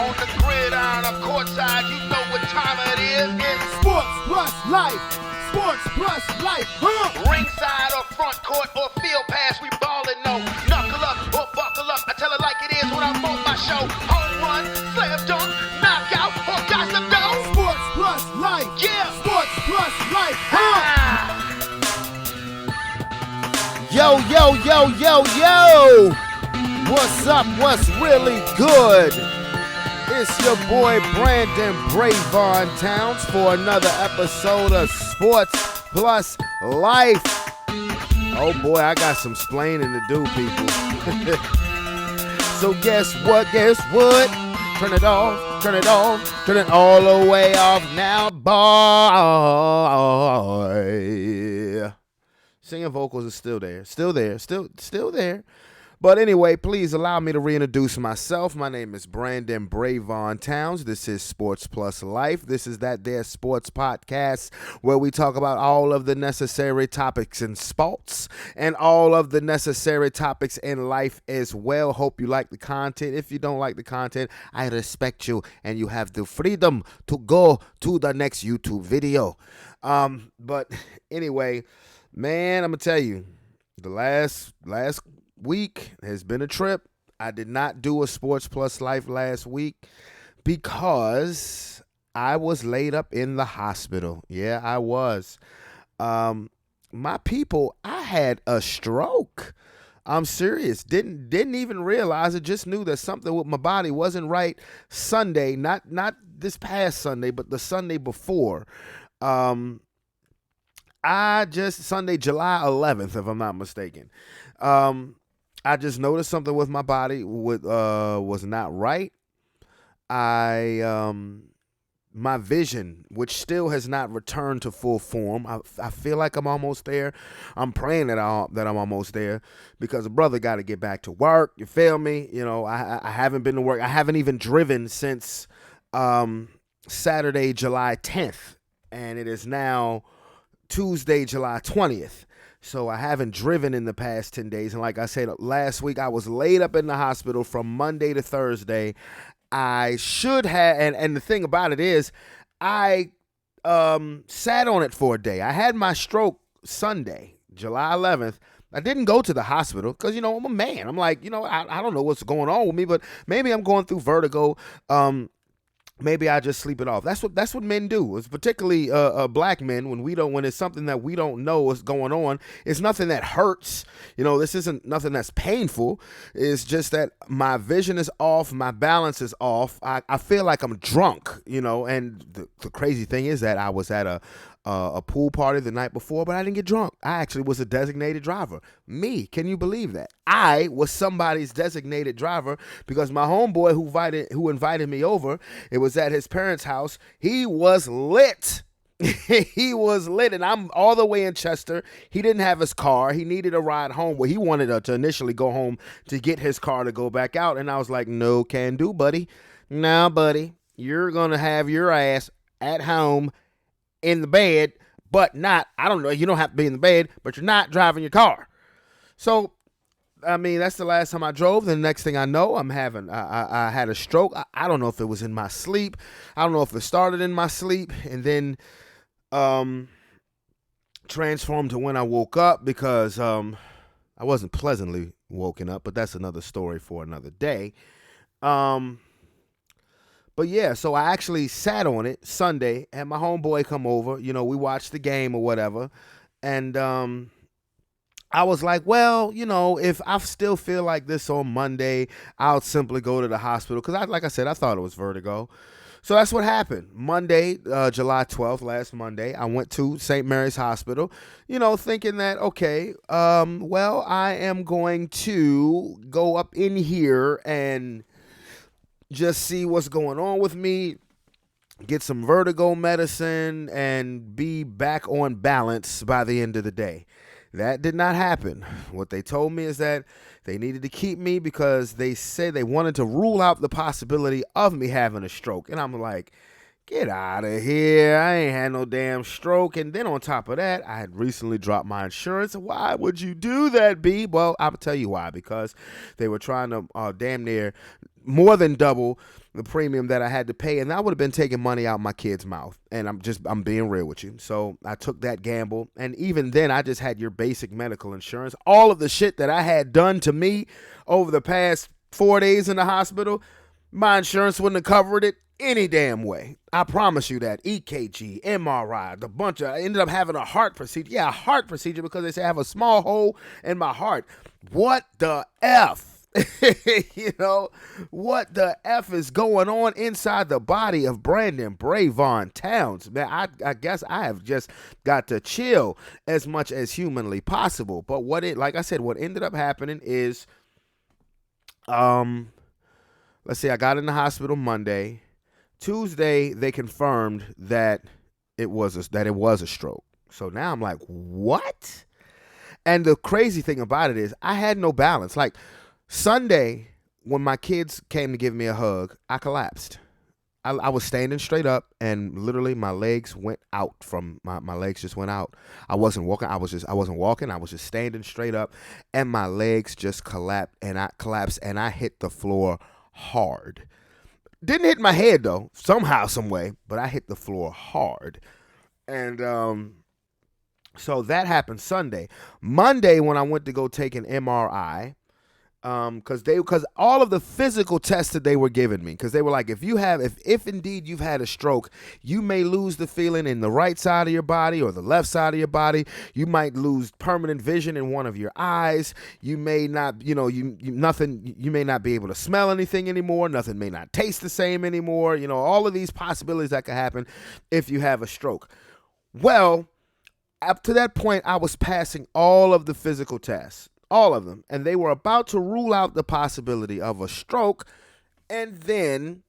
on the gridiron or courtside, you know what time it is. It's Sports plus life. Sports plus life. ringside or front court or field pass, we ballin', no. Knuckle up or buckle up, I tell it like it is when I'm on my show. Home run, slam dunk, knockout, or got to go. Sports plus life. Yeah. Sports plus life. Yo, yo, yo, yo, yo! What's up? What's really good? It's your boy Brandon Brevon Towns for another episode of Sports Plus Life. Oh boy, I got some splaining to do, people. So guess what? Guess what? Turn it off, turn it off, turn it all the way off now, boy. Singing vocals is still there, still there. But anyway, please allow me to reintroduce myself. My name is Brandon Brevon Towns. This is Sports Plus Life. This is that there sports podcast where we talk about all of the necessary topics in sports and all of the necessary topics in life as well. Hope you like the content. If you don't like the content, I respect you and you have the freedom to go to the next YouTube video. But anyway, man, I'm going to tell you, the last week has been a trip. I did not do a Sports Plus Life last week because I was laid up in the hospital. Yeah, I was. My people, I had a stroke. I'm serious. Didn't even realize it. Just knew that something with my body wasn't right Sunday, not this past Sunday, but the Sunday before. Sunday, July 11th, if I'm not mistaken. I just noticed something with my body was not right. My vision, which still has not returned to full form. I feel like I'm almost there. I'm praying that I'm almost there because a brother got to get back to work. You feel me? You know, I haven't been to work. I haven't even driven since Saturday, July 10th, and it is now Tuesday, July 20th. So I haven't driven in the past 10 days. And like I said, last week I was laid up in the hospital from Monday to Thursday. I should have, and the thing about it is, I sat on it for a day. I had my stroke Sunday, July 11th. I didn't go to the hospital because, I'm a man. I'm like, I don't know what's going on with me, but maybe I'm going through vertigo. Maybe I just sleep it off. That's what men do. It's particularly black men when it's something that we don't know is going on. It's nothing that hurts. This isn't nothing that's painful. It's just that my vision is off, my balance is off. I feel like I'm drunk. And the crazy thing is that I was at a pool party the night before, but I didn't get drunk. I actually was a designated driver. Me, can you believe that? I was somebody's designated driver because my homeboy who invited me over, it was at his parents' house. He was lit. He was lit, and I'm all the way in Chester. He didn't have his car. He needed a ride home. Well, he wanted to initially go home to get his car to go back out, and I was like, no can do, buddy. Nah, buddy, you're going to have your ass at home in the bed, but not, I don't know, you don't have to be in the bed, but you're not driving your car. So, that's the last time I drove. The next thing I know, I had a stroke. I don't know if it was in my sleep. I don't know if it started in my sleep and then transformed to when I woke up because I wasn't pleasantly woken up, but that's another story for another day. But yeah, so I actually sat on it Sunday, had my homeboy come over. We watched the game or whatever. And I was like, well, if I still feel like this on Monday, I'll simply go to the hospital. Because, like I said, I thought it was vertigo. So that's what happened. Monday, July 12th, last Monday, I went to St. Mary's Hospital, thinking that, okay, well, I am going to go up in here and just see what's going on with me, get some vertigo medicine, and be back on balance by the end of the day. That did not happen. What they told me is that they needed to keep me because they said they wanted to rule out the possibility of me having a stroke. And I'm like, get out of here. I ain't had no damn stroke. And then on top of that, I had recently dropped my insurance. Why would you do that, B? Well, I'll tell you why. Because they were trying to damn near more than double the premium that I had to pay, and that would have been taking money out my kid's mouth. And I'm being real with you. So I took that gamble, and even then, I just had your basic medical insurance. All of the shit that I had done to me over the past 4 days in the hospital, my insurance wouldn't have covered it any damn way. I promise you that. EKG, MRI, the bunch of. I ended up having a heart procedure. Yeah, a heart procedure because they say I have a small hole in my heart. What the F? You know, what the F is going on inside the body of Brandon Brevon Towns? Man, I guess I have just got to chill as much as humanly possible. But like I said, what ended up happening is, let's see, I got in the hospital Monday. Tuesday, they confirmed that it was a stroke. So now I'm like, what? And the crazy thing about it is I had no balance. Like, Sunday, when my kids came to give me a hug, I collapsed. I was standing straight up, and literally my legs went out from my legs just went out. I wasn't walking. I wasn't walking. I was just standing straight up, and my legs just collapsed, and I hit the floor hard. Didn't hit my head though, somehow, some way, but I hit the floor hard, and so that happened Sunday. Monday, when I went to go take an MRI. Because all of the physical tests that they were giving me, because they were like, if indeed you've had a stroke, you may lose the feeling in the right side of your body or the left side of your body. You might lose permanent vision in one of your eyes. You may not, you may not be able to smell anything anymore. Nothing may not taste the same anymore. You know, all of these possibilities that could happen if you have a stroke. Well, up to that point, I was passing all of the physical tests. All of them. And they were about to rule out the possibility of a stroke. And then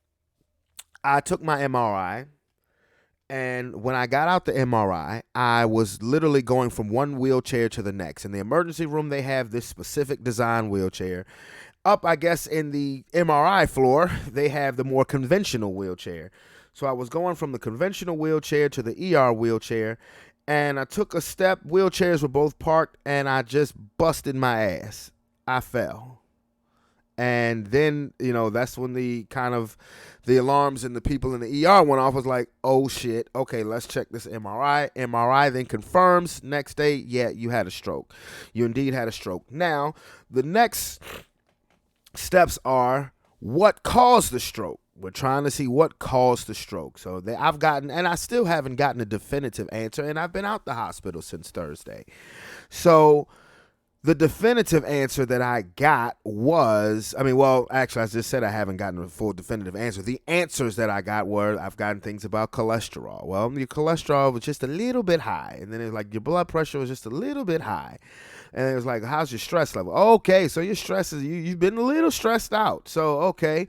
I took my MRI. And when I got out the MRI, I was literally going from one wheelchair to the next. In the emergency room, they have this specific design wheelchair. Up, I guess, in the MRI floor, they have the more conventional wheelchair. So I was going from the conventional wheelchair to the ER wheelchair. And I took a step, wheelchairs were both parked, and I just busted my ass. I fell. And then, that's when the alarms and the people in the ER went off. I was like, oh shit, okay, let's check this MRI. MRI then confirms next day, yeah, you had a stroke. You indeed had a stroke. Now, the next steps are what caused the stroke. We're trying to see what caused the stroke. So I still haven't gotten a definitive answer, and I've been out the hospital since Thursday. So the definitive answer that I got was, actually, I just said I haven't gotten a full definitive answer. The answers that I got were, I've gotten things about cholesterol. Well, your cholesterol was just a little bit high. And then it was like your blood pressure was just a little bit high. And it was like, how's your stress level? Okay, so your stress is, you've been a little stressed out. So, okay.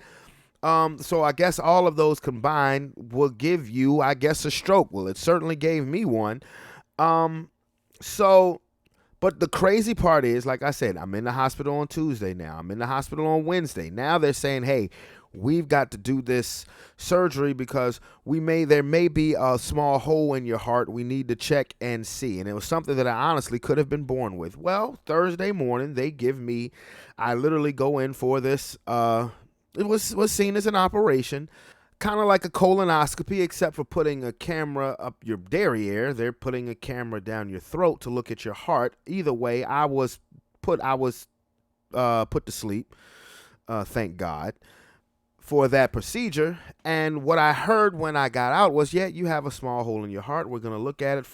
So I guess all of those combined will give you, I guess, a stroke. Well, it certainly gave me one. But the crazy part is, like I said, I'm in the hospital on Tuesday now. I'm in the hospital on Wednesday. Now they're saying, hey, we've got to do this surgery because there may be a small hole in your heart. We need to check and see. And it was something that I honestly could have been born with. Well, Thursday morning, I literally go in for this, it was seen as an operation, kind of like a colonoscopy, except for putting a camera up your derriere. They're putting a camera down your throat to look at your heart. Either way, I was put to sleep, thank God, for that procedure. And what I heard when I got out was, yeah, you have a small hole in your heart. We're gonna look at it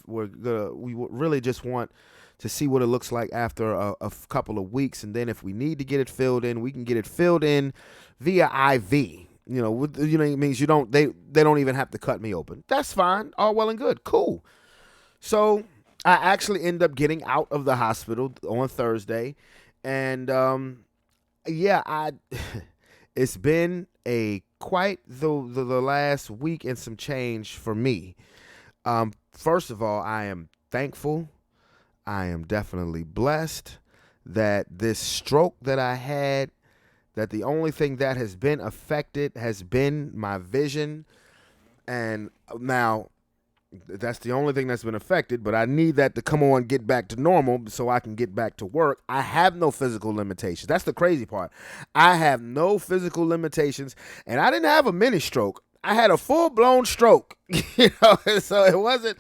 we really just want to see what it looks like after a couple of weeks, and then if we need to get it filled in, we can get it filled in via IV. It means they don't even have to cut me open. That's fine, all well and good, cool. So I actually end up getting out of the hospital on Thursday, and it's been quite the last week and some change for me. First of all, I am thankful. I am definitely blessed that this stroke that I had, that the only thing that has been affected has been my vision. And now That's the only thing that's been affected, but I need that to come on, get back to normal so I can get back to work. I have no physical limitations. That's the crazy part. I have no physical limitations, and I didn't have a mini stroke. I had a full-blown stroke, so it wasn't,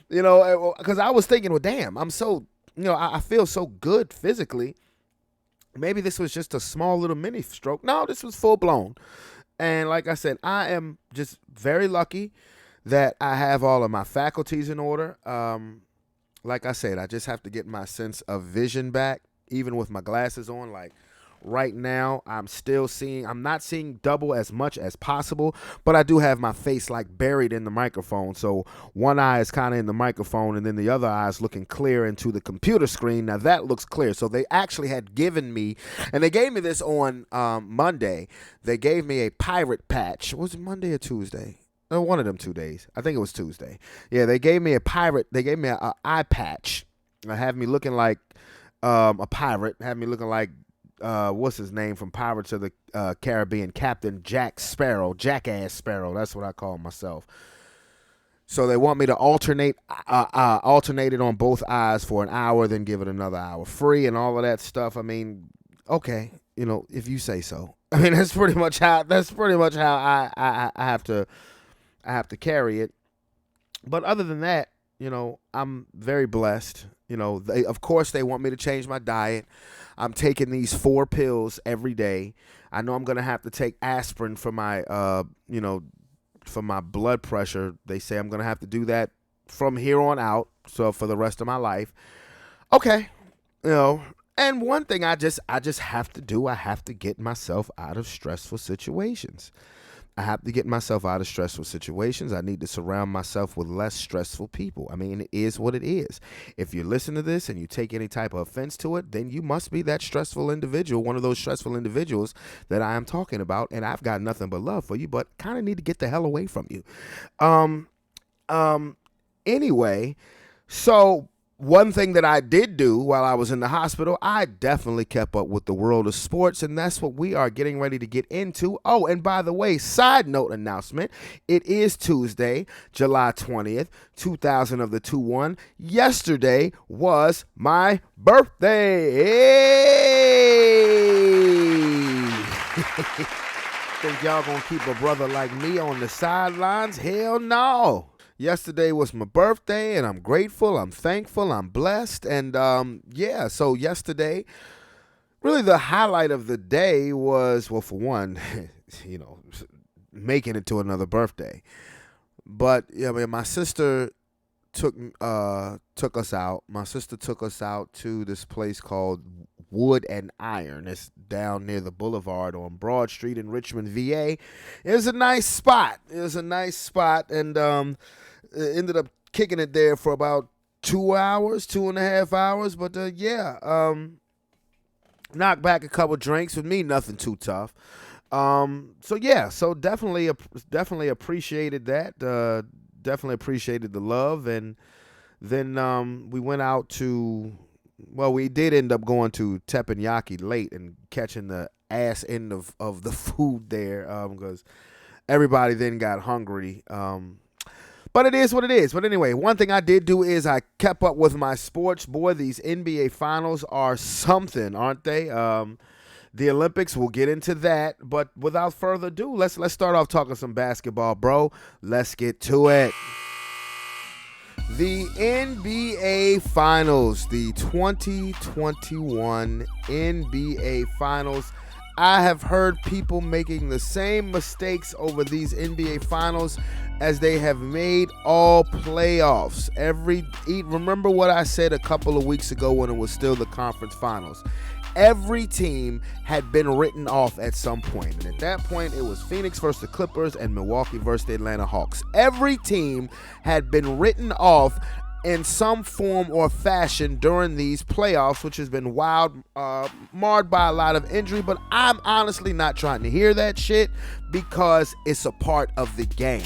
because I was thinking, well, damn, I'm so, I feel so good physically. Maybe this was just a small little mini stroke. No, this was full-blown. And like I said, I am just very lucky that I have all of my faculties in order. Like I said, I just have to get my sense of vision back, even with my glasses on. Like right now, I'm not seeing double as much as possible, but I do have my face like buried in the microphone. So one eye is kind of in the microphone, and then the other eye is looking clear into the computer screen. Now that looks clear. So they actually had given me, and they gave me this on Monday. They gave me a pirate patch. Was it Monday or Tuesday? One of them 2 days. I think it was Tuesday. Yeah, they gave me an eye patch. Had me looking like a pirate. Had me looking like, what's his name from Pirates of the Caribbean? Captain Jackass Sparrow. That's what I call myself. So they want me to alternate it on both eyes for an hour, then give it another hour free and all of that stuff. I mean, okay, if you say so. I mean, that's pretty much how I have to carry it. But other than that, I'm very blessed. Of course, they want me to change my diet. I'm taking these 4 pills every day. I know I'm going to have to take aspirin for my, for my blood pressure. They say I'm going to have to do that from here on out. So for the rest of my life. Okay. And one thing I just have to do, I have to get myself out of stressful situations. I need to surround myself with less stressful people. I mean, it is what it is. If you listen to this and you take any type of offense to it, then you must be that stressful individual, one of those stressful individuals that I am talking about, and I've got nothing but love for you, but kind of need to get the hell away from you. Anyway, so one thing that I did do while I was in the hospital, I definitely kept up with the world of sports, and that's what we are getting ready to get into. Oh, and by the way, side note announcement, it is Tuesday, July 20th, 2000 of the 2-1. Yesterday was my birthday. Hey! Think y'all gonna keep a brother like me on the sidelines? Hell no. Yesterday was my birthday, and I'm grateful, I'm thankful, I'm blessed, and so yesterday, really the highlight of the day was, well, for one, making it to another birthday. But my sister took us out. My sister took us out to this place called Wood and Iron. It's down near the Boulevard on Broad Street in Richmond, VA. It was a nice spot, and ended up kicking it there for about 2.5 hours. But knocked back a couple drinks. With me, nothing too tough. So definitely appreciated that. Definitely appreciated the love, and then we went out to. Well, we did end up going to Teppanyaki late and catching the ass end of the food there because everybody then got hungry. But it is what it is. But anyway, one thing I did do is I kept up with my sports. Boy, these NBA finals are something, aren't they? The Olympics, we'll get into that. But without further ado, let's start off talking some basketball, bro. Let's get to it. The NBA Finals, the 2021 NBA Finals. I have heard people making the same mistakes over these NBA Finals as they have made all playoffs. Remember what I said a couple of weeks ago when it was still the conference finals. Every team had been written off at some point. And at that point, it was Phoenix versus the Clippers and Milwaukee versus the Atlanta Hawks. Every team had been written off in some form or fashion during these playoffs, which has been marred by a lot of injury. But I'm honestly not trying to hear that shit because it's a part of the game.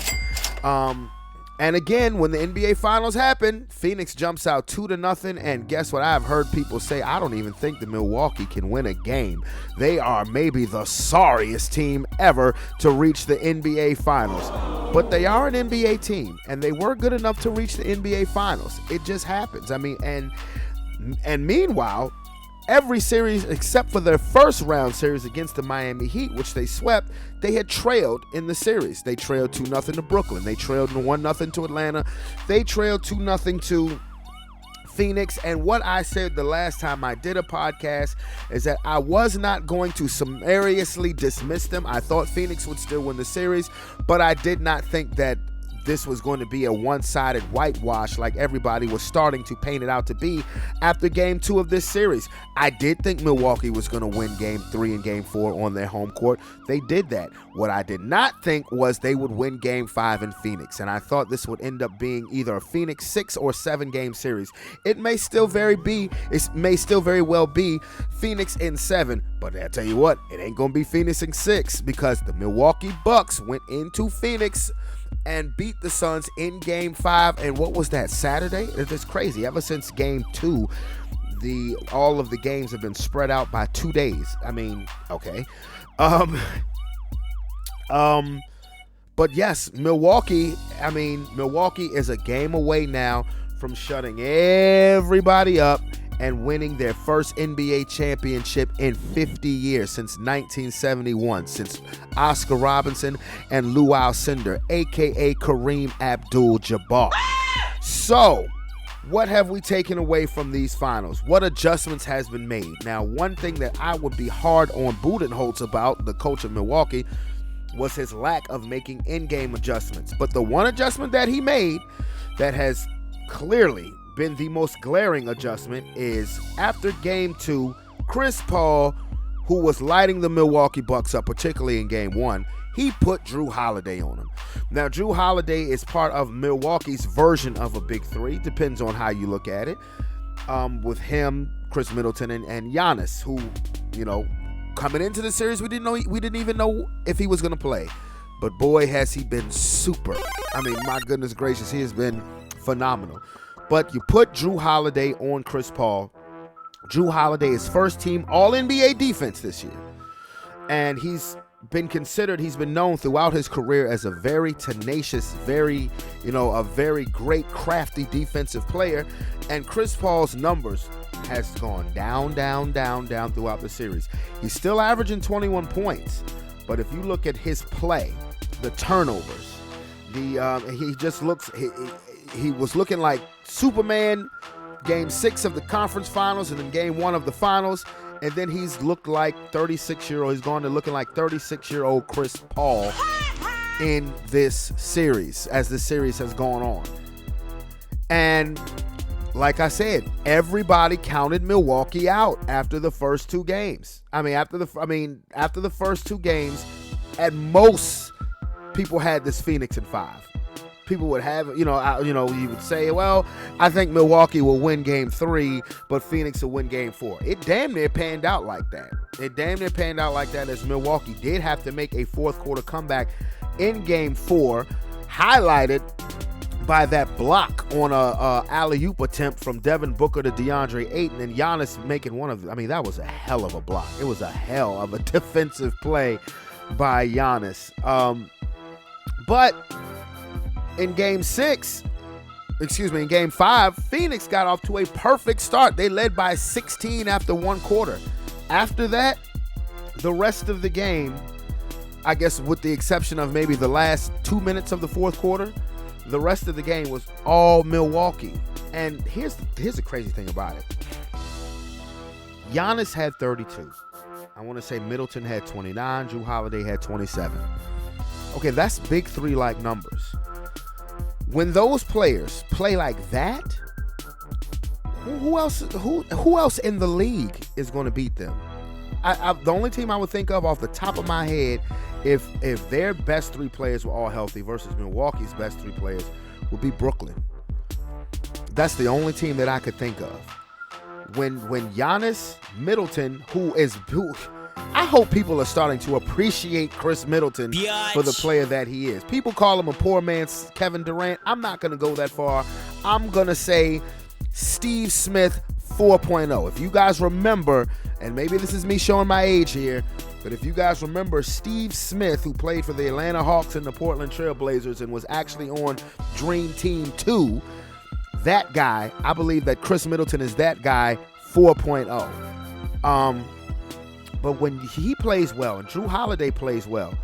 And again, when the NBA Finals happen, Phoenix jumps out 2-0, and guess what? I've heard people say, I don't even think the Milwaukee can win a game. They are maybe the sorriest team ever to reach the NBA Finals. But they are an NBA team, and they were good enough to reach the NBA Finals. It just happens. I mean, and meanwhile, every series except for their first round series against the Miami Heat, which they swept, they had trailed in the series. They trailed 2-0 to Brooklyn. They trailed 1-0 to Atlanta. They trailed 2-0 to Phoenix. And what I said the last time I did a podcast is that I was not going to summarily dismiss them. I thought Phoenix would still win the series, but I did not think that this was going to be a one-sided whitewash like everybody was starting to paint it out to be after game 2 of this series. I did think Milwaukee was going to win game 3 and game 4 on their home court. They did that. What I did not think was they would win game 5 in Phoenix, and I thought this would end up being either a Phoenix 6 or 7 game series. It may still very well be Phoenix in 7, but I tell you what, it ain't going to be Phoenix in 6 because the Milwaukee Bucks went into Phoenix and beat the Suns in game 5. And what was that, Saturday? It's crazy. Ever since game 2, all of the games have been spread out by 2 days. I mean, okay. But yes, Milwaukee is a game away now from shutting everybody up and winning their first NBA championship in 50 years, since 1971, since Oscar Robinson and Lou Alcindor, a.k.a. Kareem Abdul-Jabbar. So, what have we taken away from these finals? What adjustments has been made? Now, one thing that I would be hard on Budenholzer about, the coach of Milwaukee, was his lack of making in-game adjustments. But the one adjustment that he made that has clearly been the most glaring adjustment is after game 2, Chris Paul, who was lighting the Milwaukee Bucks up, particularly in game 1, he put Drew Holiday on him. Now, Drew Holiday is part of Milwaukee's version of a big 3, depends on how you look at it, with him, Chris Middleton, and Giannis, who, coming into the series, we didn't even know if he was going to play. But boy, has he been super. I mean, my goodness gracious, he has been phenomenal. But you put Drew Holiday on Chris Paul. Drew Holiday is first team All-NBA defense this year. And he's been known throughout his career as a very tenacious, a very great, crafty defensive player. And Chris Paul's numbers has gone down throughout the series. He's still averaging 21 points. But if you look at his play, the turnovers, he was looking like Superman game 6 of the conference finals and then game 1 of the finals, and then he's looked like 36-year-old. He's gone to looking like 36-year-old Chris Paul in this series as the series has gone on. And like I said, everybody counted Milwaukee out after the first 2 games. After the first 2 games, at most people had this Phoenix in 5. People would have, you would say, well, I think Milwaukee will win game 3, but Phoenix will win game 4. It damn near panned out like that. As Milwaukee did have to make a fourth quarter comeback in game 4, highlighted by that block on a alley-oop attempt from Devin Booker to DeAndre Ayton, and Giannis making that was a hell of a block. It was a hell of a defensive play by Giannis. But in game 5, Phoenix got off to a perfect start. They led by 16 after 1 quarter. After that, the rest of the game, I guess with the exception of maybe the last 2 minutes of the fourth quarter, the rest of the game was all Milwaukee. And here's the crazy thing about it. Giannis had 32. I want to say Middleton had 29. Drew Holiday had 27. Okay, that's big 3-like numbers. When those players play like that, who else in the league is going to beat them? The only team I would think of off the top of my head, if their best 3 players were all healthy versus Milwaukee's best 3 players, would be Brooklyn. That's the only team that I could think of. When Giannis, Middleton, who I hope people are starting to appreciate Chris Middleton for the player that he is. People call him a poor man's Kevin Durant. I'm not going to go that far. I'm going to say Steve Smith 4.0. If you guys remember, and maybe this is me showing my age here, but if you guys remember Steve Smith, who played for the Atlanta Hawks and the Portland Trail Blazers and was actually on Dream Team 2, that guy, I believe that Chris Middleton is that guy 4.0. But when he plays well and Drew Holiday plays well,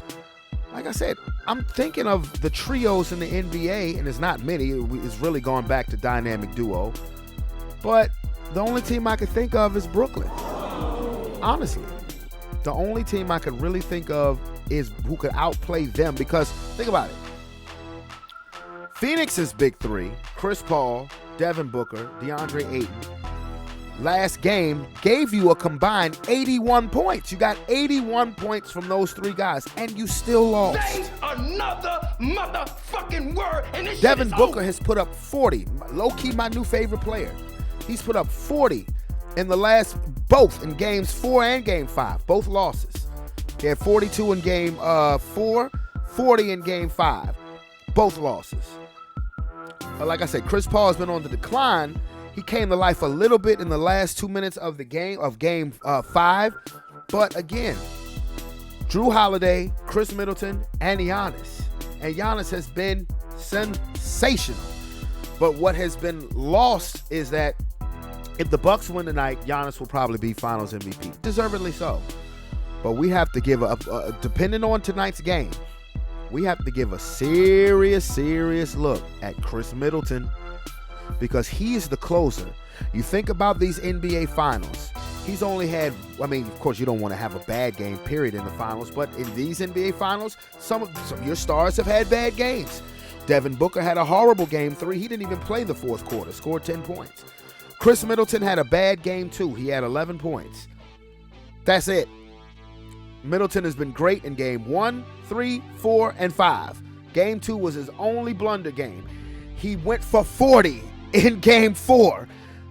like I said, I'm thinking of the trios in the NBA, and it's not many. It's really gone back to dynamic duo. But the only team I could think of is Brooklyn. Honestly, the only team I could really think of is who could outplay them, because think about it. Phoenix's big three, Chris Paul, Devin Booker, DeAndre Ayton, last game gave you a combined 81 points. You got 81 points from those three guys, and you still lost. Say another motherfucking word, and this Devin shit is Booker over. has put up 40. Low-key, my new favorite player. He's put up 40 in the last, both in games 4 and game 5, both losses. He had 42 in game 4, 40 in game 5, both losses. But like I said, Chris Paul has been on the decline. He came to life a little bit in the last 2 minutes of the game 5. But again, Drew Holiday, Chris Middleton, and Giannis. And Giannis has been sensational. But what has been lost is that if the Bucks win tonight, Giannis will probably be Finals MVP. Deservedly so. But we have to give depending on tonight's game, we have to give a serious look at Chris Middleton, because he's the closer. You think about these NBA Finals. He's only had, I mean, of course, you don't want to have a bad game, period, in the Finals, but in these NBA Finals, some of your stars have had bad games. Devin Booker had a horrible game 3. He didn't even play the fourth quarter, scored 10 points. Chris Middleton had a bad game 2. He had 11 points. That's it. Middleton has been great in game 1, 3, 4, and 5. Game 2 was his only blunder game. He went for 40 in game 4.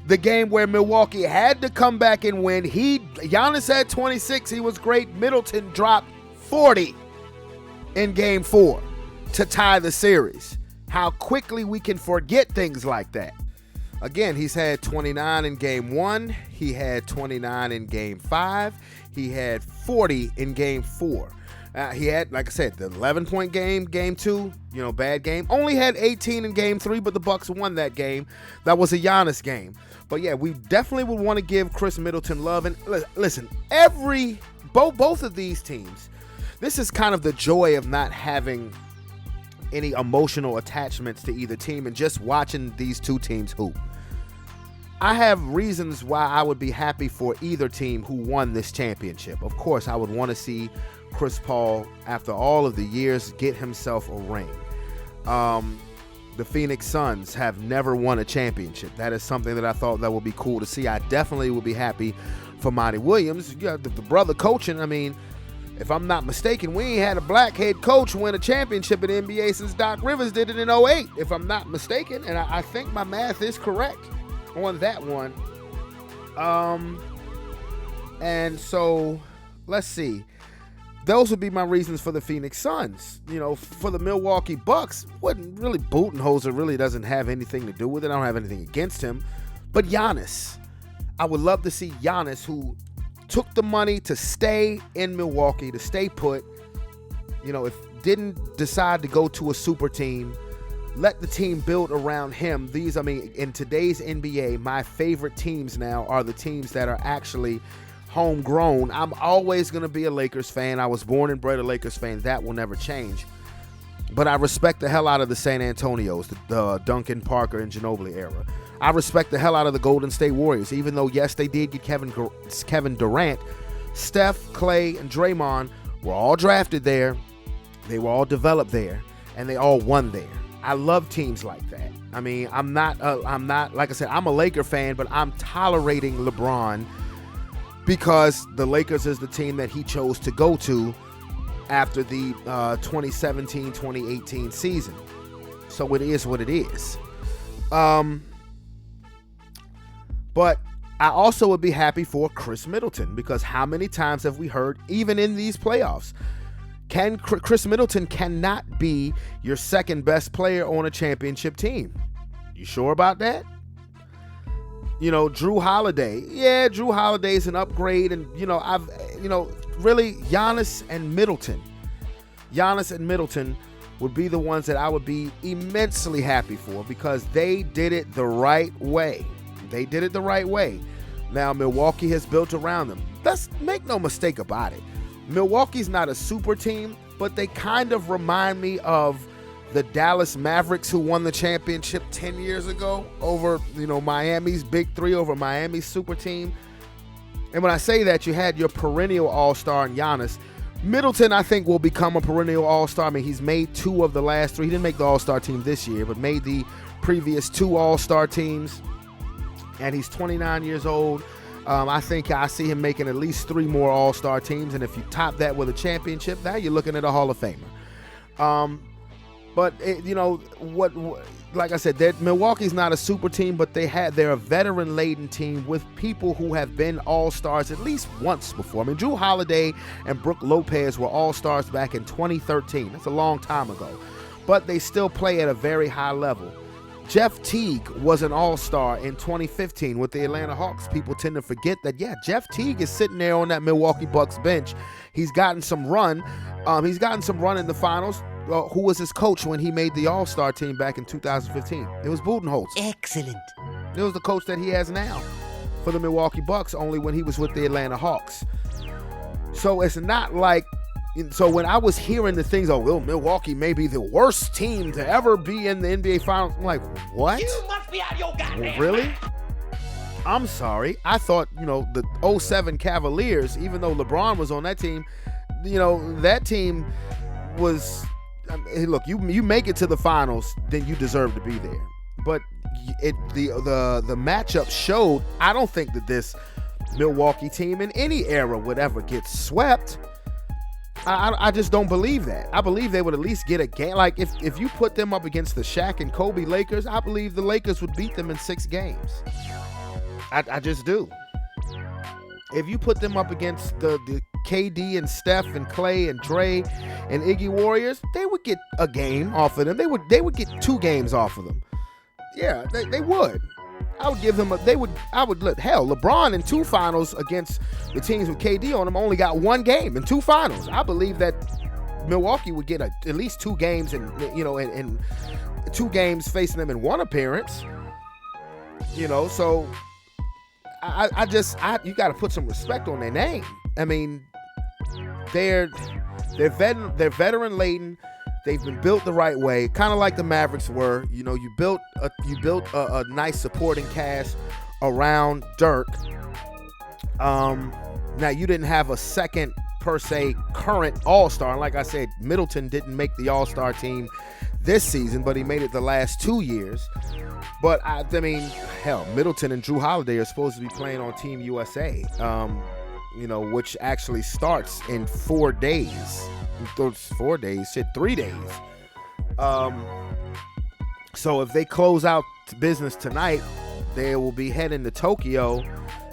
The game where Milwaukee had to come back and win. Giannis had 26. He was great. Middleton dropped 40 in game 4 to tie the series. How quickly we can forget things like that. Again, he's had 29 in game 1. He had 29 in game 5. He had 40 in game 4. He had, like I said, the 11-point game 2, bad game. Only had 18 in game 3, but the Bucks won that game. That was a Giannis game. But yeah, we definitely would want to give Chris Middleton love. And listen, both of these teams, this is kind of the joy of not having any emotional attachments to either team and just watching these two teams hoop. I have reasons why I would be happy for either team who won this championship. Of course, I would want to see Chris Paul, after all of the years, get himself a ring. The Phoenix Suns have never won a championship. That is something that I thought that would be cool to see. I definitely would be happy for Monty Williams. The brother coaching, I mean, if I'm not mistaken, we ain't had a black head coach win a championship in the NBA since Doc Rivers did it in 08, if I'm not mistaken. And I think my math is correct on that one. And so, let's see. Those would be my reasons for the Phoenix Suns. For the Milwaukee Bucks, Budenholzer really doesn't have anything to do with it. I don't have anything against him. But Giannis, I would love to see Giannis, who took the money to stay in Milwaukee, to stay put, didn't decide to go to a super team, let the team build around him. In today's NBA, my favorite teams now are the teams that are actually homegrown. I'm always going to be a Lakers fan. I was born and bred a Lakers fan. That will never change. But I respect the hell out of the San Antonios, the Duncan Parker and Ginobili era. I respect the hell out of the Golden State Warriors, even though, yes, they did get Kevin Durant. Steph, Clay, and Draymond were all drafted there. They were all developed there, and they all won there. I love teams like that. I mean, I'm not, like I said, I'm a Laker fan, but I'm tolerating LeBron because the Lakers is the team that he chose to go to after the 2017-2018 season. So it is what it is. But I also would be happy for Chris Middleton, because how many times have we heard, even in these playoffs, Chris Middleton cannot be your second best player on a championship team? You sure about that? Drew Holiday. Yeah, Drew Holiday is an upgrade, and really Giannis and Middleton. Giannis and Middleton would be the ones that I would be immensely happy for because they did it the right way. They did it the right way. Now, Milwaukee has built around them. Let's make no mistake about it. Milwaukee's not a super team, but they kind of remind me of the Dallas Mavericks who won the championship 10 years ago over, Miami's Big Three over Miami's super team. And when I say that, you had your perennial all-star in Giannis. Middleton, I think, will become a perennial all-star. I mean, he's made 2 of the last 3. He didn't make the all-star team this year, but made the previous 2 all-star teams. And he's 29 years old. I think I see him making at least 3 more all-star teams. And if you top that with a championship, now you're looking at a Hall of Famer. But like I said, Milwaukee's not a super team, but they're a veteran-laden team with people who have been all-stars at least once before. I mean, Drew Holiday and Brook Lopez were all-stars back in 2013. That's a long time ago. But they still play at a very high level. Jeff Teague was an all-star in 2015 with the Atlanta Hawks. People tend to forget that, Jeff Teague is sitting there on that Milwaukee Bucks bench. He's gotten some run. He's gotten some run in the finals. Who was his coach when he made the All-Star team back in 2015? It was Budenholzer. Excellent. It was the coach that he has now for the Milwaukee Bucks, only when he was with the Atlanta Hawks. So it's not like, so when I was hearing the things, Milwaukee may be the worst team to ever be in the NBA Finals, I'm like, what? You must be out of your goddamn Really? mind. I'm sorry. I thought, the 07 Cavaliers, even though LeBron was on that team, that team was... Hey, look, you make it to the finals, then you deserve to be there. But the matchup showed, I don't think that this Milwaukee team in any era would ever get swept. I just don't believe that. I believe they would at least get a game. Like, if you put them up against the Shaq and Kobe Lakers, I believe the Lakers would beat them in 6 games. I just do. If you put them up against the KD and Steph and Clay and Dre and Iggy Warriors, they would get a game off of them. They would get 2 games off of them. Yeah, they would. I would give them LeBron in 2 finals against the teams with KD on them only got 1 game in 2 finals. I believe that Milwaukee would get at least 2 games and 2 games facing them in 1 appearance. So you got to put some respect on their name. I mean, they're veteran laden. They've been built the right way, kind of like the Mavericks were. You built a nice supporting cast around Dirk. Now you didn't have a second per se current All-Star. And like I said, Middleton didn't make the All-Star team this season, but he made it the last 2 years. But I mean, hell, Middleton and Drew Holiday are supposed to be playing on Team USA, which actually starts in 4 days. 4 days, 3 days. So if they close out business tonight, they will be heading to Tokyo,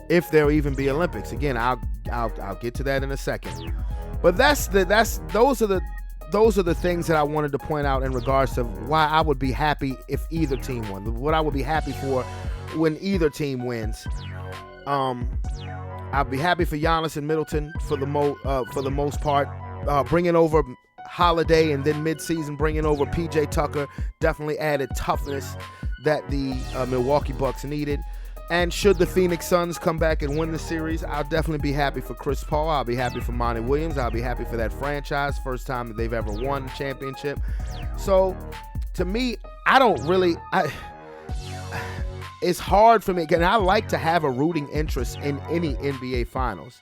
if there'll even be Olympics. Again, I'll get to that in a second. But those are the things that I wanted to point out in regards to why I would be happy if either team won. What I would be happy for when either team wins. I'd be happy for Giannis and Middleton for the most part. Bringing over Holiday and then midseason bringing over PJ Tucker definitely added toughness that the Milwaukee Bucks needed. And should the Phoenix Suns come back and win the series, I'll definitely be happy for Chris Paul. I'll be happy for Monty Williams. I'll be happy for that franchise. First time that they've ever won a championship. So, to me, it's hard for me. And I like to have a rooting interest in any NBA Finals.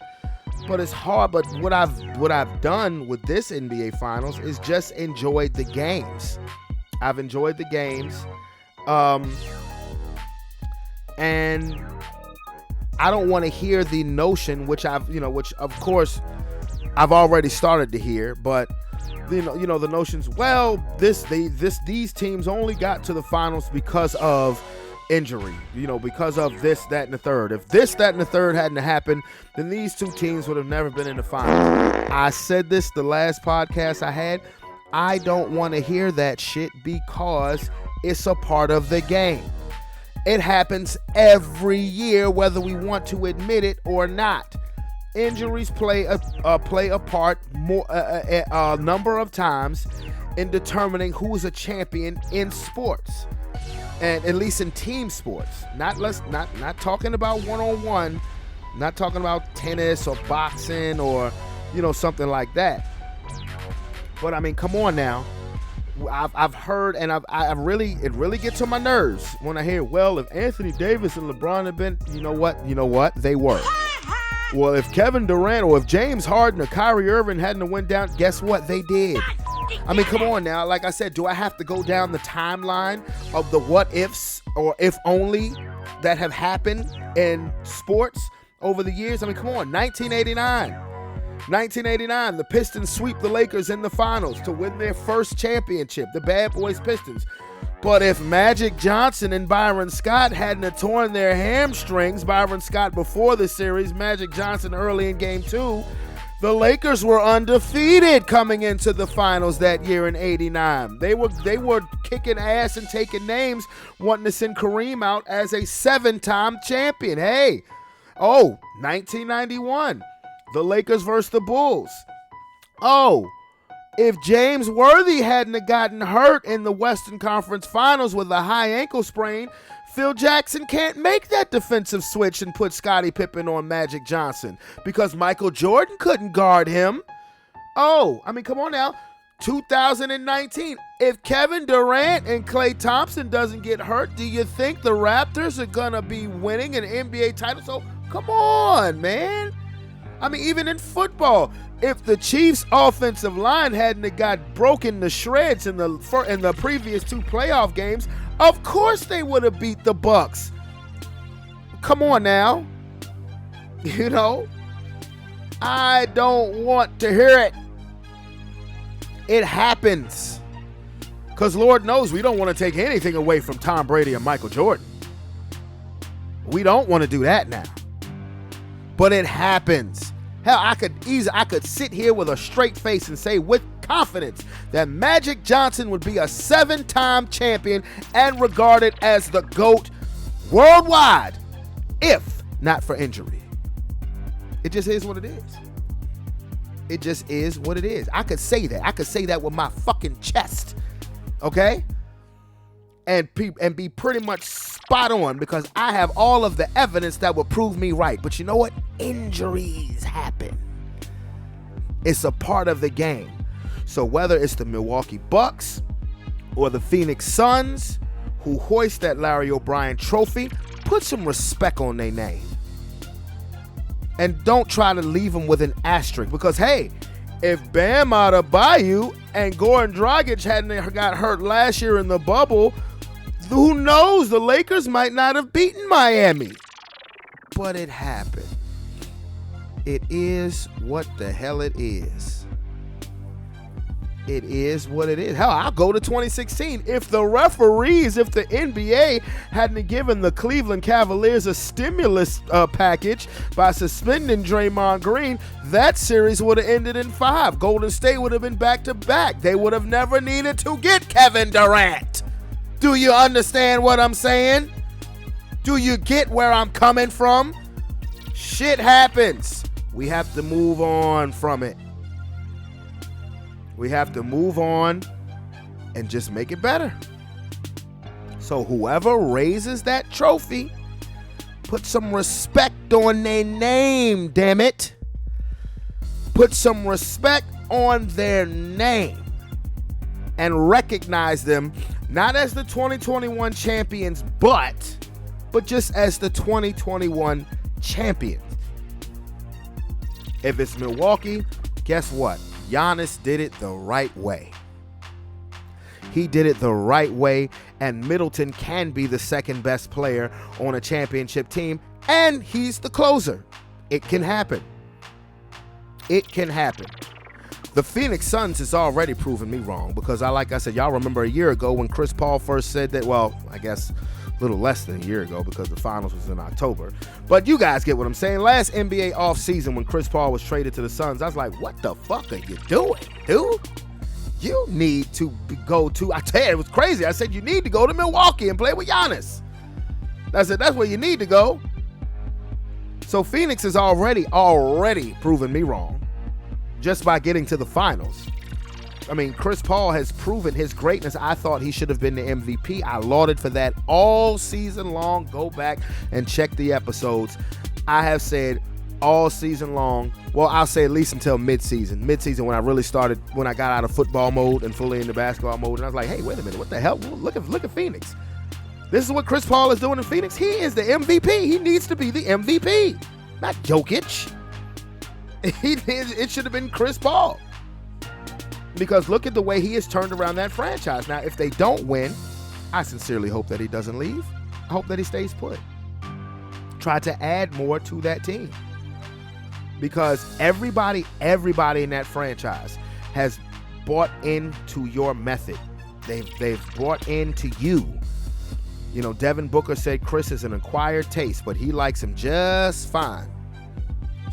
But it's hard. But what I've done with this NBA Finals is just enjoyed the games. I've enjoyed the games. And I don't want to hear the notion, which of course I've already started to hear, but the notions, well, these teams only got to the finals because of injury, because of this, that, and the third. If this, that, and the third hadn't happened, then these 2 teams would have never been in the finals. I said this the last podcast I had. I don't want to hear that shit because it's a part of the game. It happens every year, whether we want to admit it or not. Injuries play a part a number of times in determining who is a champion in sports, and at least in team sports. Not talking about one-on-one, not talking about tennis or boxing or something like that. But I mean, come on now. I've heard, and it really gets on my nerves when I hear, well, if Anthony Davis and LeBron had been, you know what, they were. Well, if Kevin Durant or if James Harden or Kyrie Irving hadn't went down, guess what, they did. I mean, come on now. Like I said, do I have to go down the timeline of the what ifs or if only that have happened in sports over the years? I mean, come on, 1989, the Pistons sweep the Lakers in the finals to win their first championship, the Bad Boys Pistons. But if Magic Johnson and Byron Scott hadn't torn their hamstrings, Byron Scott before the series, Magic Johnson early in Game 2, the Lakers were undefeated coming into the finals that year in '89. They were kicking ass and taking names, wanting to send Kareem out as a 7-time champion. Hey, 1991. The Lakers versus the Bulls. If James Worthy hadn't gotten hurt in the Western Conference Finals with a high ankle sprain, Phil Jackson can't make that defensive switch and put Scottie Pippen on Magic Johnson because Michael Jordan couldn't guard him. I mean, come on now. 2019. If Kevin Durant and Klay Thompson doesn't get hurt, do you think the Raptors are going to be winning an NBA title? So, come on, man. I mean, even in football, if the Chiefs' offensive line hadn't got broken to shreds in the previous 2 playoff games, of course they would have beat the Bucks. Come on now. I don't want to hear it. It happens. Because Lord knows we don't want to take anything away from Tom Brady and Michael Jordan. We don't want to do that now. But it happens. Hell, I could sit here with a straight face and say with confidence that Magic Johnson would be a 7-time champion and regarded as the GOAT worldwide, if not for injury. It just is what it is. It just is what it is. I could say that. I could say that with my fucking chest. Okay? And be pretty much spot on because I have all of the evidence that would prove me right. But you know what? Injuries happen. It's a part of the game. So whether it's the Milwaukee Bucks or the Phoenix Suns who hoist that Larry O'Brien trophy, put some respect on their name. And don't try to leave them with an asterisk because, hey, if Bam Adebayo and Goran Dragic hadn't got hurt last year in the bubble, who knows? The Lakers might not have beaten Miami. But it happened. It is what the hell it is. It is what it is. Hell, I'll go to 2016. If the NBA hadn't given the Cleveland Cavaliers a stimulus package by suspending Draymond Green, that series would have ended in 5. Golden State would have been back-to-back. They would have never needed to get Kevin Durant. Do you understand what I'm saying? Do you get where I'm coming from? Shit happens. We have to move on from it. We have to move on and just make it better. So whoever raises that trophy, put some respect on their name, damn it. Put some respect on their name and recognize them not as the 2021 champions, but just as the 2021 champions. If it's Milwaukee, guess what? Giannis did it the right way. He did it the right way, and Middleton can be the second best player on a championship team, and he's the closer. It can happen. It can happen. The Phoenix Suns has already proven me wrong because like I said, y'all remember a year ago when Chris Paul first said that, well, I guess a little less than a year ago because the finals was in October. But you guys get what I'm saying. Last NBA offseason when Chris Paul was traded to the Suns, I was like, what the fuck are you doing, dude? You need to go to, I tell you, it was crazy. I said, you need to go to Milwaukee and play with Giannis. That's it. That's where you need to go. So Phoenix has already proven me wrong just by getting to the finals. I mean, Chris Paul has proven his greatness. I thought he should have been the MVP. I lauded for that all season long. Go back and check the episodes. I have said all season long, well, I'll say at least until midseason. Midseason when I really started, when I got out of football mode and fully into basketball mode, and I was like, hey, wait a minute, what the hell? Look at Phoenix. This is what Chris Paul is doing in Phoenix. He is the MVP. He needs to be the MVP, not Jokic. It should have been Chris Paul. Because look at the way he has turned around that franchise. Now, if they don't win, I sincerely hope that he doesn't leave. I hope that he stays put. Try to add more to that team. Because everybody in that franchise has bought into your method. They've bought into you. You know, Devin Booker said Chris is an acquired taste, but he likes him just fine.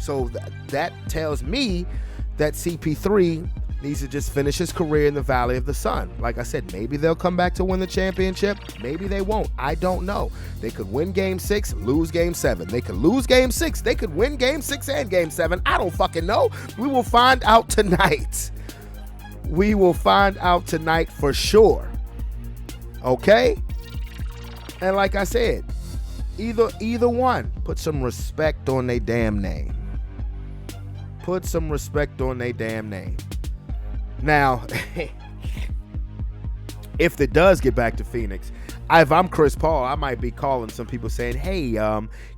So that tells me that CP3 needs to just finish his career in the Valley of the Sun. Like I said, maybe they'll come back to win the championship. Maybe they won't. I don't know. They could win Game 6, lose Game 7. They could lose Game 6. They could win Game 6 and Game 7. I don't fucking know. We will find out tonight. We will find out tonight for sure. Okay? And like I said, either one, put some respect on their damn name. Put some respect on their damn name. Now, if it does get back to Phoenix, if I'm Chris Paul, I might be calling some people saying, hey,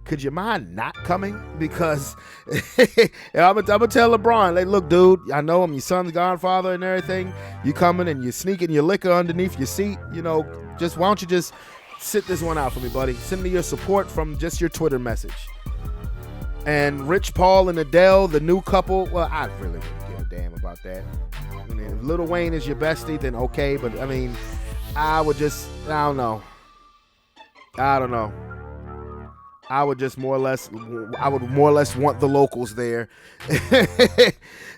could you mind not coming? Because I'm going to tell LeBron, like, look, dude, I know I'm your son's godfather and everything. You coming and you sneaking your liquor underneath your seat. You know, just why don't you just sit this one out for me, buddy? Send me your support from just your Twitter message. And Rich Paul and Adele, the new couple, well, I really wouldn't give a damn about that. I mean, if Lil Wayne is your bestie, then okay. But, I mean, I don't know. I would more or less want the locals there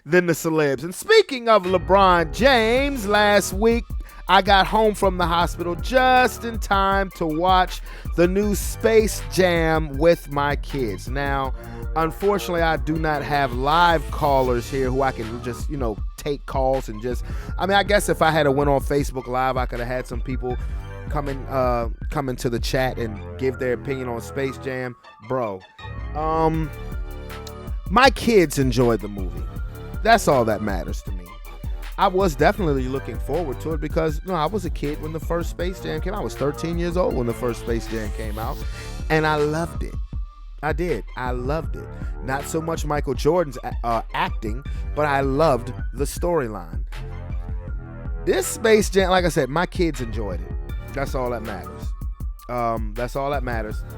than the celebs. And speaking of LeBron James, last week, I got home from the hospital just in time to watch the new Space Jam with my kids. Now, unfortunately, I do not have live callers here who I can just, take calls and I guess if I had went on Facebook Live, I could have had some people come into the chat and give their opinion on Space Jam. Bro, my kids enjoyed the movie. That's all that matters to me. I was definitely looking forward to it because I was a kid when the first Space Jam came out. I was 13 years old when the first Space Jam came out, and I loved it. I did. I loved it. Not so much Michael Jordan's acting, but I loved the storyline. This Space Jam, like I said, my kids enjoyed it. That's all that matters.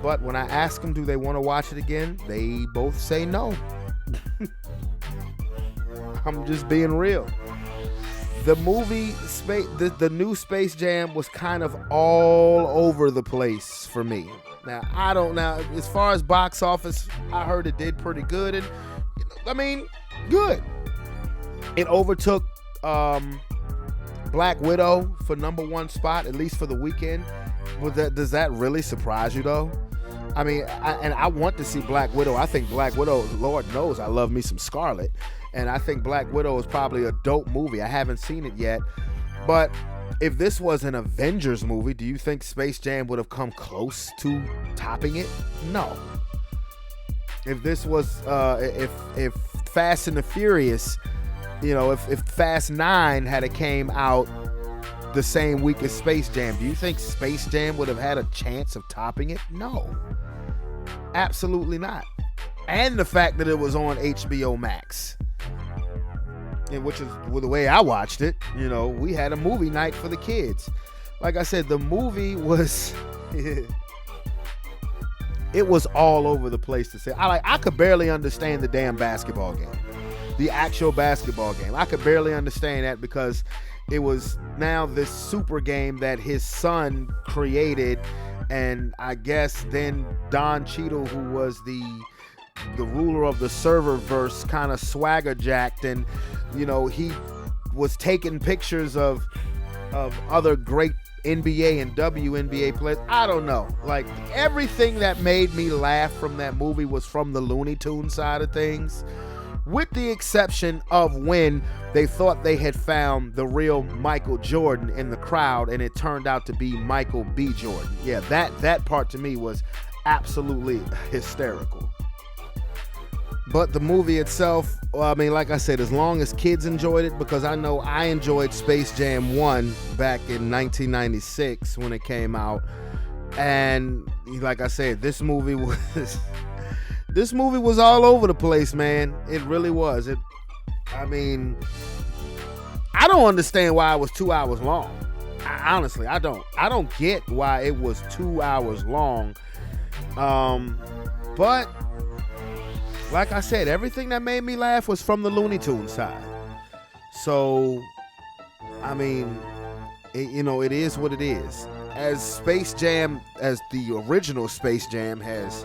But when I ask them, do they want to watch it again? They both say no. I'm just being real. The movie, the new Space Jam was kind of all over the place for me. Now, as far as box office, I heard it did pretty good. And, good. It overtook Black Widow for #1 spot, at least for the weekend. Does that really surprise you, though? I want to see Black Widow. I think Black Widow, Lord knows I love me some Scarlet. And I think Black Widow is probably a dope movie. I haven't seen it yet. But if this was an Avengers movie, do you think Space Jam would have come close to topping it? No. If this was, if Fast and the Furious, if Fast 9 had came out the same week as Space Jam, do you think Space Jam would have had a chance of topping it? No. Absolutely not. And the fact that it was on HBO Max. And which is the way I watched it. We had a movie night for the kids. Like I said, the movie was it was all over the place to say. I could barely understand the damn basketball game. The actual basketball game. I could barely understand that because it was now this super game that his son created, and I guess then Don Cheadle, who was the ruler of the serververse, kind of swagger jacked, and he was taking pictures of other great NBA and WNBA players. I don't know. Like, everything that made me laugh from that movie was from the Looney Tunes side of things, with the exception of when they thought they had found the real Michael Jordan in the crowd and it turned out to be Michael B. Jordan. Yeah, that part to me was absolutely hysterical. But the movie itself, well, I mean, like I said, as long as kids enjoyed it, because I know I enjoyed Space Jam 1 back in 1996 when it came out. And like I said, this movie was all over the place, man. It really was. I mean, I don't understand why it was 2 hours long. Honestly, I don't get why it was 2 hours long. But like I said, everything that made me laugh was from the Looney Tunes side. So, I mean, it is what it is. As Space Jam, as the original Space Jam has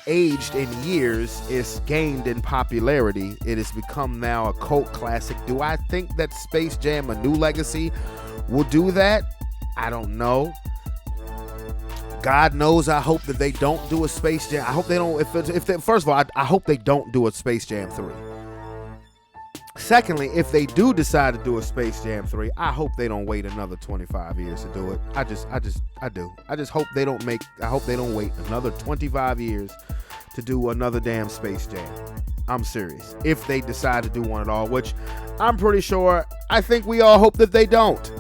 aged in years, it's gained in popularity. It has become now a cult classic. Do I think that Space Jam, A New Legacy, will do that? I don't know. God knows, I hope that they don't do a Space Jam. I hope they don't. First of all, I hope they don't do a Space Jam 3. Secondly, if they do decide to do a Space Jam 3, I hope they don't wait another 25 years to do it. I do. I just hope they don't wait another 25 years to do another damn Space Jam. I'm serious. If they decide to do one at all, which I'm pretty sure, I think we all hope that they don't.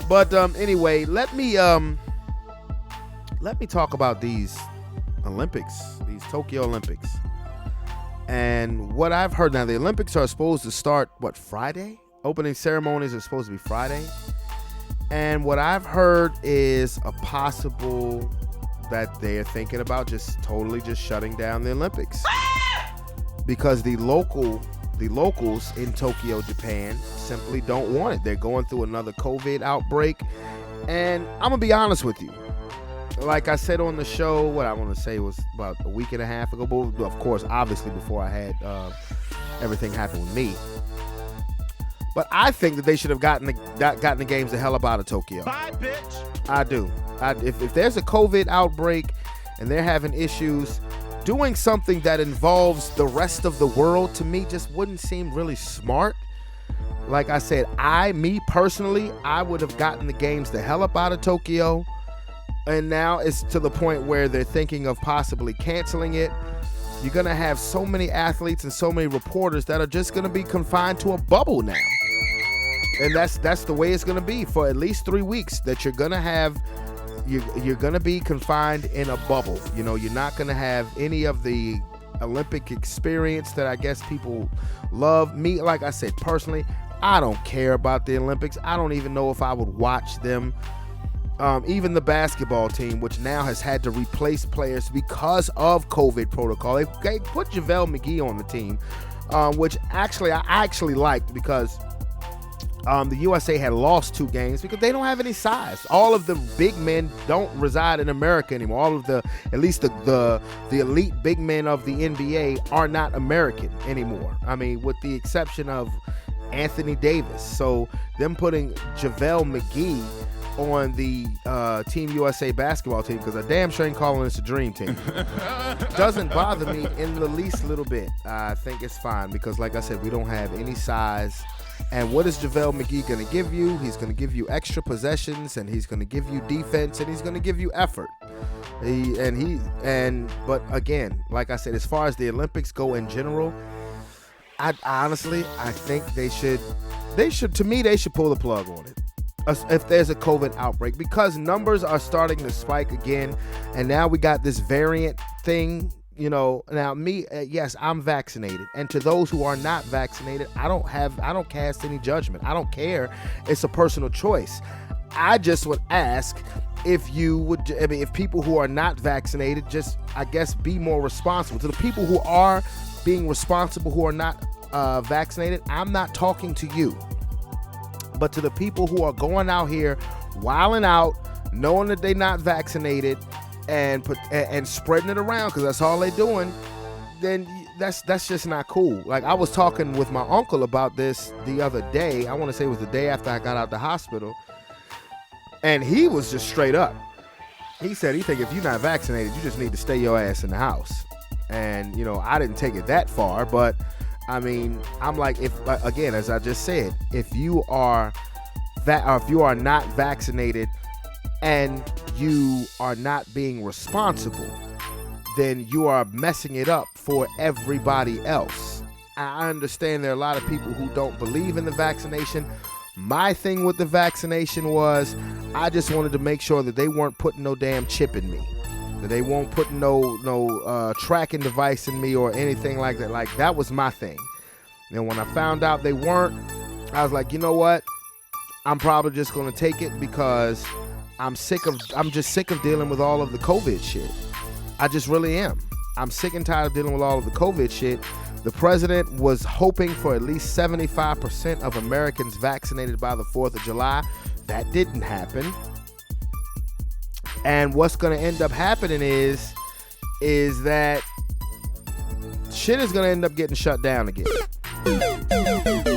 But anyway, let me talk about these Olympics, these Tokyo Olympics. And what I've heard now, the Olympics are supposed to start, Friday? Opening ceremonies are supposed to be Friday. And what I've heard is a possible that they're thinking about just shutting down the Olympics. Because the locals in Tokyo, Japan, simply don't want it. They're going through another COVID outbreak. And I'm going to be honest with you. Like I said on the show, what I want to say was about a week and a half ago, but of course, obviously before I had everything happen with me. But I think that they should have gotten the games the hell up out of Tokyo. Bye, bitch. I do. If there's a COVID outbreak and they're having issues, doing something that involves the rest of the world, to me, just wouldn't seem really smart. Like I said, me personally, I would have gotten the games the hell up out of Tokyo. And now it's to the point where they're thinking of possibly canceling it. You're going to have so many athletes and so many reporters that are just going to be confined to a bubble now. And that's the way it's going to be for at least 3 weeks, that you're going to have, you're going to be confined in a bubble. You know, you're not going to have any of the Olympic experience that I guess people love. Me, like I said, personally, I don't care about the Olympics. I don't even know if I would watch them. Even the basketball team, which now has had to replace players because of COVID protocol. They put JaVale McGee on the team, which I actually liked, because the USA had lost 2 games because they don't have any size. All of the big men don't reside in America anymore. All of at least the elite big men of the NBA are not American anymore. I mean, with the exception of Anthony Davis. So them putting JaVale McGee on the Team USA basketball team, because I damn sure ain't calling this a dream team, doesn't bother me in the least little bit. I think it's fine, because like I said, we don't have any size. And what is JaVale McGee going to give you? He's going to give you extra possessions, and he's going to give you defense, and he's going to give you effort. But again, like I said, as far as the Olympics go in general, I think they should pull the plug on it if there's a COVID outbreak, because numbers are starting to spike again, and now we got this variant thing. You know, now me, yes, I'm vaccinated, and to those who are not vaccinated, I don't cast any judgment. I don't care. It's a personal choice. I just would ask if people who are not vaccinated, just, I guess, be more responsible. To the people who are being responsible, who are not vaccinated, I'm not talking to you. But to the people who are going out here wilding out, knowing that they're not vaccinated, and spreading it around, because that's all they're doing, then that's just not cool. Like, I was talking with my uncle about this the other day. I want to say it was the day after I got out the hospital, and he was just straight up. He said he think if you're not vaccinated, you just need to stay your ass in the house. And I didn't take it that far, but I mean, I'm like, if again, as I just said, if you are not vaccinated and you are not being responsible, then you are messing it up for everybody else. I understand there are a lot of people who don't believe in the vaccination. My thing with the vaccination was I just wanted to make sure that they weren't putting no damn chip in me, that they won't put no tracking device in me or anything like that. Like, that was my thing. And when I found out they weren't, I was like, you know what? I'm probably just going to take it because I'm just sick of dealing with all of the COVID shit. I just really am. I'm sick and tired of dealing with all of the COVID shit. The president was hoping for at least 75% of Americans vaccinated by the 4th of July. That didn't happen. And what's going to end up happening is that shit is going to end up getting shut down again.